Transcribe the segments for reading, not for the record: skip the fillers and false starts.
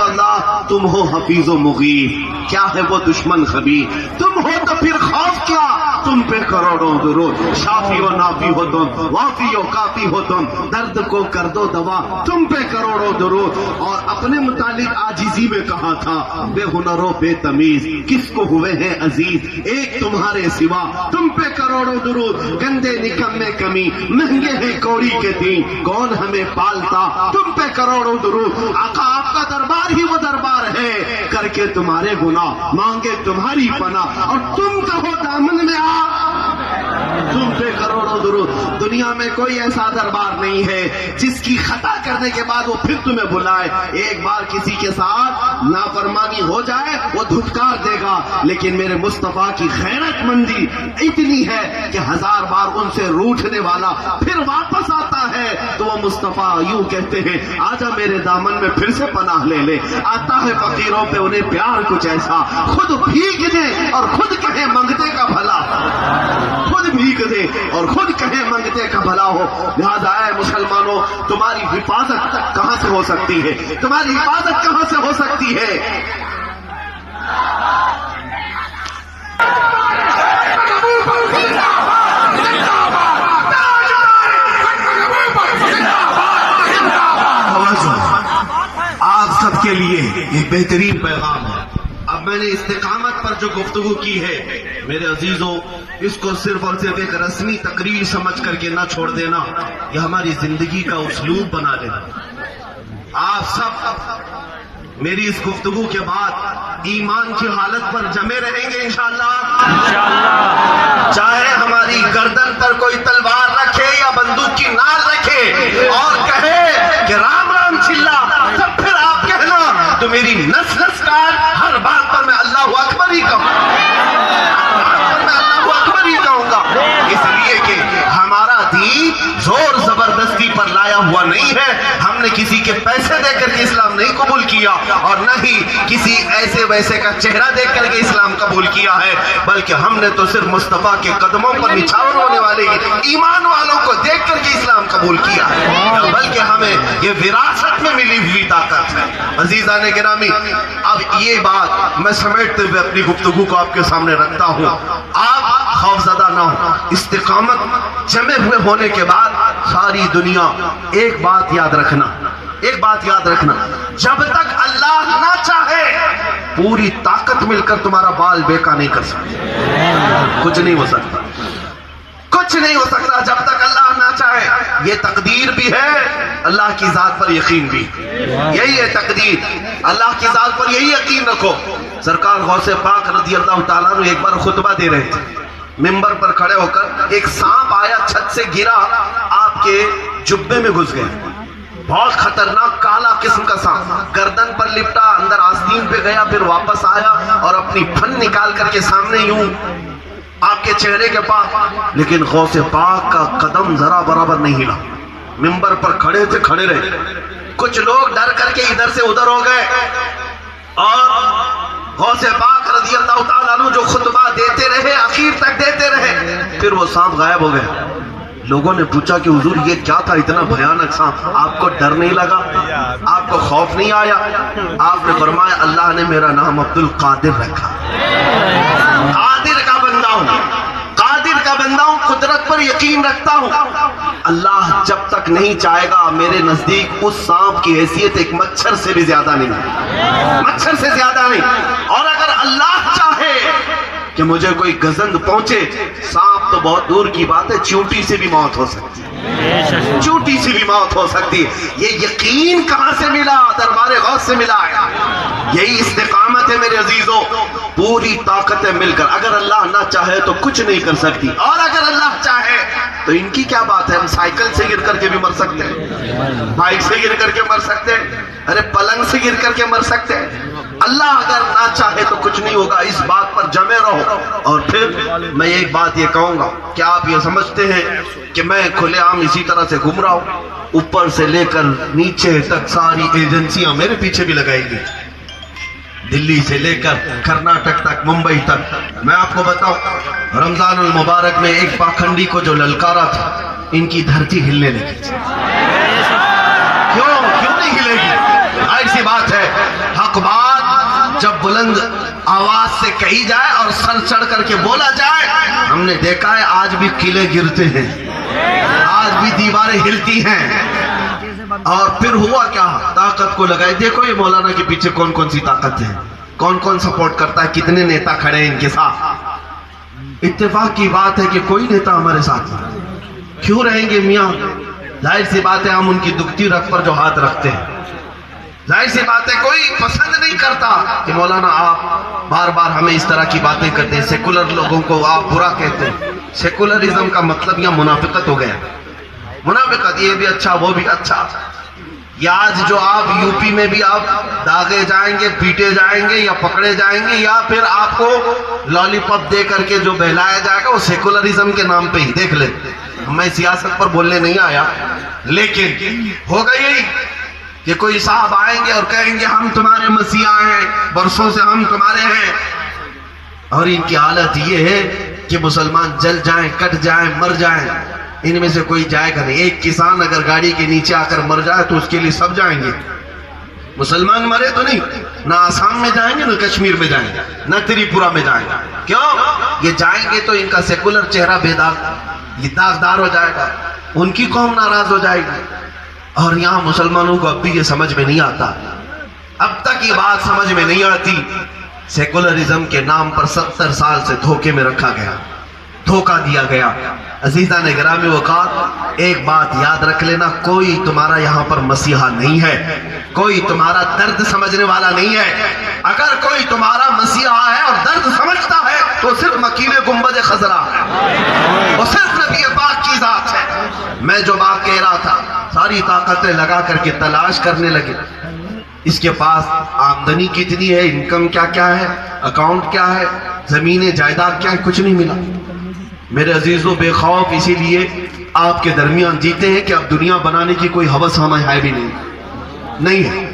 اللہ تم ہو حفیظ و مغیث، کیا ہے وہ دشمن خبیر، تم ہو تو پھر خوف کیا، تم پہ کروڑوں درود، شافی و نافی ہو تم، وافی و کافی ہو تم، درد کو کر دو دوا، تم پہ کروڑوں درود۔ اور اپنے متعلق عاجزی میں کہا تھا بے ہنر و بے تمیز کس کو ہوئے ہیں عزیز، ایک تمہارے سوا، تم پہ کروڑوں درود، گندے نکمے کمی مہنگے ہیں کوڑی کے دین، کون ہمیں پالتا، تم پہ کروڑوں درود۔ آقا آپ کا دربار ہی وہ دربار ہے، کر کے تمہارے گناہ مانگے تمہاری پناہ، اور تم کہو دامن میں آ، تم پہ کروڑوں درود۔ دنیا میں کوئی ایسا دربار نہیں ہے جس کی خطا کرنے کے بعد وہ پھر تمہیں بلائے، ایک بار کسی کے ساتھ نافرمانی ہو جائے وہ دھتکار دے گا، لیکن میرے مصطفیٰ کی غیرت مندی اتنی ہے کہ 1000 بار ان سے روٹھنے والا پھر واپس آتا ہے تو وہ مصطفیٰ یوں کہتے ہیں آجا میرے دامن میں پھر سے پناہ لے لے، آتا ہے فقیروں پہ انہیں پیار کچھ ایسا، خود بھیگ دے اور خود کہے منگتے کا بھلا، خود بھیگ دے اور خود کہے منگتے کا بھلا ہو۔ لہذا اے مسلمانوں، تمہاری حفاظت کہاں سے ہو سکتی ہے، تمہاری حفاظت کہاں سے ہو سکتی ہے؟ آپ سب کے لیے یہ بہترین پیغام ہے۔ اب میں نے استقامت پر جو گفتگو کی ہے میرے عزیزوں، اس کو صرف اور صرف ایک رسمی تقریر سمجھ کر کے نہ چھوڑ دینا، یہ ہماری زندگی کا اسلوب بنا لینا۔ آپ سب میری اس گفتگو کے بعد ایمان کی حالت پر جمے رہیں گے انشاءاللہ، چاہے ہماری گردن پر کوئی تلوار رکھے یا بندوق کی نال رکھے اور کہے کہ رام رام چلا، تب پھر آپ کہنا تو میری نس نس کاٹ، ہر بات پر میں اللہ اکبر ہی کہوں گا، میں اللہ اکبر ہی کہوں گا، اس لیے کہ ہمارا دین زور زبردستی پر لایا ہوا نہیں ہے، ہم نے کسی کے پیسے دے کر کے اسلام نہیں قبول کیا اور نہ ہی کسی ایسے ویسے کا چہرہ دیکھ کر کے اسلام قبول کیا ہے، بلکہ ہم نے تو صرف مصطفیٰ کے قدموں پر نچھاور ہونے والے ایمان والوں کو دیکھ کر کے اسلام قبول کیا ہے، بلکہ ہمیں یہ وراثت میں ملی ہوئی طاقت ہے۔ عزیزان گرامی، اب یہ بات میں سمیٹتے ہوئے اپنی گفتگو کو آپ کے سامنے رکھتا ہوں، آپ خوفزدہ نہ ہو، استقامت جمے ہوئے ہونے کے بعد ساری دنیا ایک بات یاد رکھنا، ایک بات یاد رکھنا، جب تک اللہ نہ چاہے پوری طاقت مل کر تمہارا بال بیکا نہیں کر سکتا، کچھ نہیں ہو سکتا، کچھ نہیں ہو سکتا جب تک اللہ نہ چاہے۔ یہ تقدیر بھی ہے، اللہ کی ذات پر یقین بھی، یہی ہے تقدیر، اللہ کی ذات پر یہی یقین رکھو۔ سرکار غوث پاک رضی اللہ تعالیٰ عنہ ایک بار خطبہ دے رہے تھے، ممبر پر کھڑے ہو کر ایک سانپ آیا، چھت سے گرا، آپ کے جبے میں گھس گیا، بہت خطرناک کالا قسم کا سانپ، گردن پر لپٹا، اندر آستین پہ گیا، پھر واپس آیا اور اپنی پھن نکال کر کے سامنے یوں آپ کے چہرے کے پاس، لیکن غوث پاک کا قدم ذرا برابر نہیں ہلا، ممبر پر کھڑے تھے، کھڑے رہے۔ کچھ لوگ ڈر کر کے ادھر سے ادھر ہو گئے اور غوث پاک رضی اللہ تعالیٰ عنہ جو خطبہ دیتے رہے آخر تک دیتے رہے، پھر وہ سانپ غائب ہو گئے۔ لوگوں نے پوچھا کہ حضور یہ کیا تھا اتنا بھیانک سانپ، آپ کو ڈر نہیں لگا، آپ کو خوف نہیں آیا؟ آپ نے فرمایا اللہ نے میرا نام عبد القادر رکھا، قادر کا بندہ ہوں، قادر کا بندہ ہوں، قدرت پر یقین رکھتا ہوں۔ اللہ جب تک نہیں چاہے گا میرے نزدیک اس سانپ کی حیثیت ایک مچھر سے بھی زیادہ نہیں، مچھر سے زیادہ نہیں، اور اگر اللہ چاہے کہ مجھے کوئی گزند پہنچے، سانپ تو بہت دور کی بات ہے، چیونٹی سے بھی موت ہو سکتی ہے، چیونٹی سے بھی موت ہو سکتی ہے۔ یہ یقین کہاں سے ملا؟ دربار غوث سے ملا ہے۔ یہی استقامت ہے میرے عزیزوں، پوری طاقتیں مل کر، اگر اللہ نہ چاہے تو کچھ نہیں کر سکتی، اور اگر اللہ چاہے تو ان کی کیا بات ہے، ہم سائیکل سے گر کر کے بھی مر سکتے ہیں، بائک سے گر کر کے مر سکتے ہیں، ارے پلنگ سے گر کر کے مر سکتے ہیں۔ اللہ اگر نہ چاہے تو کچھ نہیں ہوگا، اس بات پر جمے رہو۔ اور پھر میں ایک بات یہ کہوں گا کہ آپ یہ سمجھتے ہیں کہ میں کھلے عام اسی طرح سے گھوم رہا ہوں، اوپر سے لے کر نیچے تک ساری ایجنسیاں میرے پیچھے بھی لگائی گئی، دلی سے لے کر کرناٹک تک، ممبئی تک۔ میں آپ کو بتاؤں رمضان المبارک میں ایک پاکھنڈی کو جو للکارا تھا، ان کی دھرتی ہلنے لگی۔ کیوں نہیں ہلے گی؟ ظاہر سی بات ہے، بلند آواز سے کہی جائے اور سر چڑھ کر کے بولا جائے. ہم نے دیکھا ہے آج بھی قلعے گرتے ہیں, آج بھی دیواریں ہلتی ہیں. اور پھر ہوا کیا؟ طاقت کو لگائے. دیکھو یہ مولانا کے پیچھے کون کون سی طاقت ہے, کون کون سپورٹ کرتا ہے, کتنے نیتا کھڑے ہیں ان کے ساتھ. اتفاق کی بات ہے کہ کوئی نیتا ہمارے ساتھ کیوں رہیں گے میاں؟ ظاہر سی بات ہے ہم ان کی دکھتی رگ پر جو ہاتھ رکھتے ہیں. ظاہر سی بات ہے کوئی پسند نہیں کرتا کہ مولانا آپ بار بار ہمیں اس طرح کی باتیں کرتے ہیں, سیکولر لوگوں کو آپ برا کہتے ہیں. سیکولرزم کا مطلب یہ منافقت ہو گیا. منافقت, یہ بھی اچھا وہ بھی اچھا. یا آج جو آپ یو پی میں بھی آپ داغے جائیں گے, پیٹے جائیں گے یا پکڑے جائیں گے, یا پھر آپ کو لالی پاپ دے کر کے جو بہلایا جائے گا وہ سیکولرزم کے نام پہ ہی. دیکھ لیں, میں سیاست پر بولنے نہیں آیا, لیکن ہوگا یہی کہ کوئی صاحب آئیں گے اور کہیں گے ہم تمہارے مسیحا ہیں, برسوں سے ہم تمہارے ہیں. اور ان کی حالت یہ ہے کہ مسلمان جل جائیں, کٹ جائیں, مر جائیں, ان میں سے کوئی جائے گا نہیں. ایک کسان اگر گاڑی کے نیچے آ کر مر جائے تو اس کے لیے سب جائیں گے. مسلمان مرے تو نہیں, نہ آسام میں جائیں گے, نہ کشمیر میں جائیں گے, نہ تریپورہ میں جائیں گے. کیوں؟ یہ جائیں گے تو ان کا سیکولر چہرہ بے داغ, یہ داغدار ہو جائے گا, ان کی قوم ناراض ہو جائے گی. اور یہاں مسلمانوں کو اب بھی یہ سمجھ میں نہیں آتا, اب تک یہ بات سمجھ میں نہیں آتی. سیکولرزم کے نام پر 70 سال سے دھوکے میں رکھا گیا, دھوکہ دیا گیا. عزیزان گرامی وقار, ایک بات یاد رکھ لینا, کوئی تمہارا یہاں پر مسیحا نہیں ہے, کوئی تمہارا درد سمجھنے والا نہیں ہے. اگر کوئی تمہارا مسیحا ہے اور درد سمجھتا ہے تو صرف مکین گنبد خضرا ہے, وہ صرف نبی پاک کی ذات ہے. میں جو بات کہہ رہا تھا, ساری طاقتیں لگا کر کے تلاش کرنے لگے, اس کے پاس آمدنی کتنی ہے, انکم کیا کیا ہے, اکاؤنٹ کیا ہے, زمین جائیداد کیا ہے, کچھ نہیں ملا. میرے عزیزوں, بے خوف اسی لیے آپ کے درمیان جیتے ہیں کہ اب دنیا بنانے کی کوئی ہوس ہمیں ہے بھی نہیں ہے.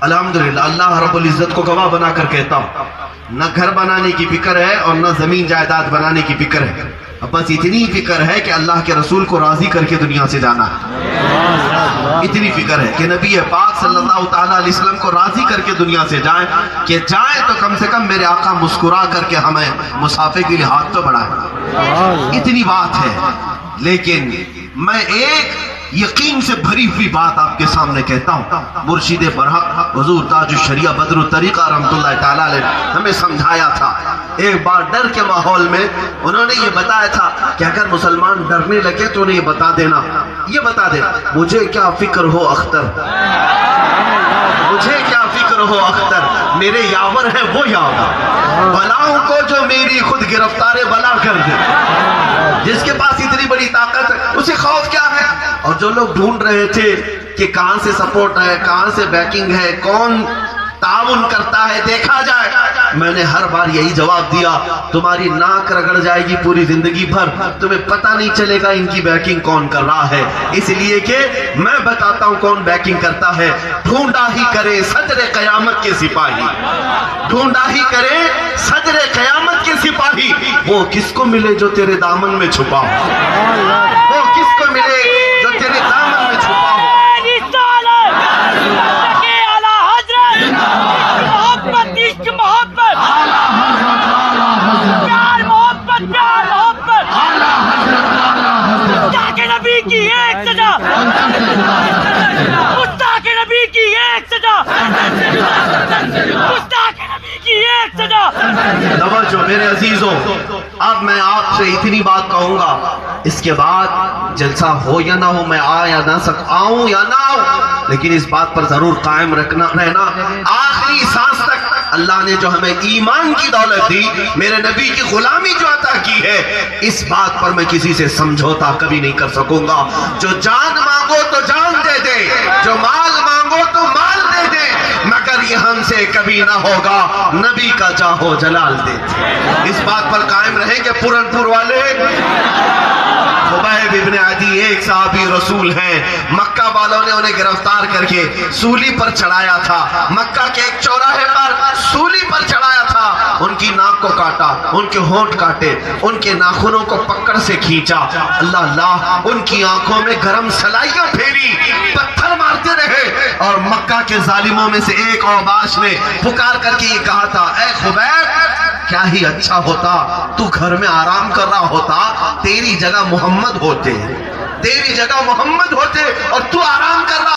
الحمدللہ اللہ رب العزت کو گواہ بنا کر کہتا ہوں, نہ گھر بنانے کی فکر ہے اور نہ زمین جائیداد بنانے کی فکر ہے. اب بس اتنی فکر ہے کہ اللہ کے رسول کو راضی کر کے دنیا سے جانا ہے. اتنی فکر ہے کہ نبی پاک صلی اللہ تعالیٰ علیہ وسلم کو راضی کر کے دنیا سے جائیں, کہ جائیں تو کم سے کم میرے آقا مسکرا کر کے ہمیں مسافے کے لیے ہاتھ تو بڑھائیں. اتنی بات ہے. لیکن میں ایک یقین سے بھری ہوئی بات آپ کے سامنے کہتا ہوں. مرشد برحق حضور تاج الشریعہ بدر الطریقہ رحمۃ اللہ تعالیٰ علیہ ہمیں سمجھایا تھا. ایک بار ڈر کے ماحول میں انہوں نے یہ بتایا تھا کہ اگر مسلمان ڈرنے لگے تو انہیں یہ بتا دینا, یہ بتا دینا, مجھے کیا فکر ہو اختر, مجھے کیا فکر ہو اختر, میرے یاور ہے وہ یاور, بلاؤں کو جو میری خود گرفتار بلا کر دے. جس کے پاس اتنی بڑی طاقت ہے اسے خوف کیا ہے؟ اور جو لوگ ڈھونڈ رہے تھے کہ کہاں سے سپورٹ ہے, کہاں سے بیکنگ ہے, کون تعاون کرتا ہے, دیکھا جائے, میں نے ہر بار یہی جواب دیا, تمہاری ناک رگڑ جائے گی پوری زندگی بھر, تمہیں پتہ نہیں چلے گا ان کی بیکنگ کون کر رہا ہے. اس لیے کہ میں بتاتا ہوں کون بیکنگ کرتا ہے. ڈھونڈا ہی کرے صدر قیامت کے سپاہی, ڈھونڈا ہی کرے صدر قیامت کے سپاہی, وہ کس کو ملے جو تیرے دامن میں چھپا ہو, وہ کس کو ملے جو تیرے دامن میں چھپا ہو. توجہ میرے عزیزوں, اب میں آپ سے اتنی بات کہوں گا, اس کے بعد جلسہ ہو یا نہ ہو, میں آؤں یا نہ آؤں, لیکن اس بات پر ضرور قائم رہنا. آخری سانس تک اللہ نے جو ہمیں ایمان کی دولت دی, میرے نبی کی غلامی جو عطا کی ہے, اس بات پر میں کسی سے سمجھوتا کبھی نہیں کر سکوں گا. جو جان مانگو تو جان دے دے, جو مال مانگو تو مال دے دے, مگر یہ ہم سے کبھی نہ ہوگا نبی کا جاہو جلال دے دے. اس بات پر قائم رہیں گے. پورن پور والے خبیب ابن عدی ایک صحابی رسول ہیں, مکہ والوں نے انہیں گرفتار کر کے سولی پر چڑھایا تھا, مکہ کے ایک چوراہے پر سولی پر چڑھایا تھا. ان کی ناک کو کاٹا, ان کے ہونٹ کاٹے, ان کے ناخنوں کو پکڑ سے کھینچا, اللہ اللہ, ان کی آنکھوں میں گرم سلائیاں پھیری, پتھر مارتے رہے. اور مکہ کے ظالموں میں سے ایک اوباش نے پکار کر کے یہ کہا تھا, اے خبیب, کیا ہی اچھا ہوتا تو گھر میں آرام کر رہا ہوتا, تیری جگہ محمد ہوتے اور تو آرام کر رہا